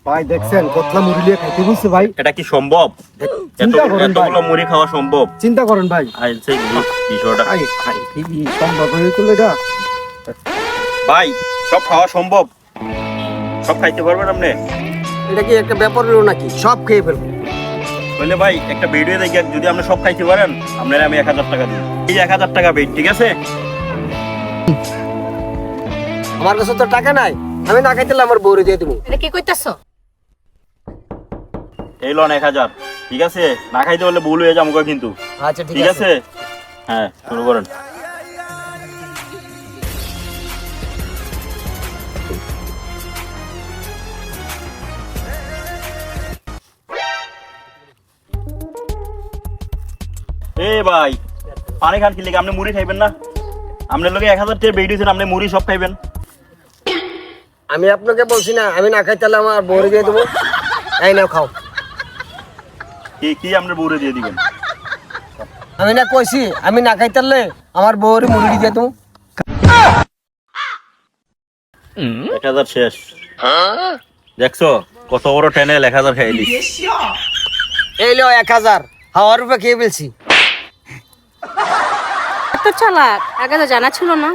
ভাই দেখছেন কতলা মুড়ি লিয়ে খাইতে বলছে ভাই। এটা কি সম্ভব? চিন্তা করেন ভাই, এতগুলো মুড়ি খাওয়া সম্ভব? চিন্তা করেন ভাই। আই সেই বিষয়টা ভাই ভাই কি সম্ভব হয়েছিল এটা? ভাই, সব খাওয়া সম্ভব? সব খাইতে পারবেন আপনি? এটা কি একটা ব্যাপার হলো নাকি সব খেয়ে ফেলবো? বলে ভাই একটা ভিডিও দেখে যদি আপনি সব খাইতে পারেন আপনারা আমি 1000 টাকা দিই। এই 1000 টাকা বেড, ঠিক আছে? আমার কাছে তো টাকা নাই, আমি না খাইতে আমার বউরে দিয়ে দেবো। এটা কি কইতাছো? এই লোন 1000, ঠিক আছে? না খাইতে বললে ভুল হয়ে যাবো কিন্তু, আচ্ছা ঠিক আছে? হ্যাঁ, শুরু করেন। এ ভাই, পানি খান কি লেগে? আপনি মুড়ি খাইবেন না? আপনার লোকে 1000 টাকা বেড দিয়েছেন, আপনি মুড়ি সব খাইবেন? আমি আপনাকে বলছি না আমি না খাইতে আমার বউরে দিয়ে দেবো। এই নাও খাও। কি কি আপনার বউরে দিয়ে দিবেন? আমি না কইছি আমি না খাইতে আমার বউরে মুড়ি দিয়ে দেবো। 1000 শেষ। দেখছো কত বড় টেনেল? 1000 খাইলি। এই লো 1000 হাওয়ার রূপে খেয়ে ফেলছি। এত চালাক, আগে তো জানা ছিল না।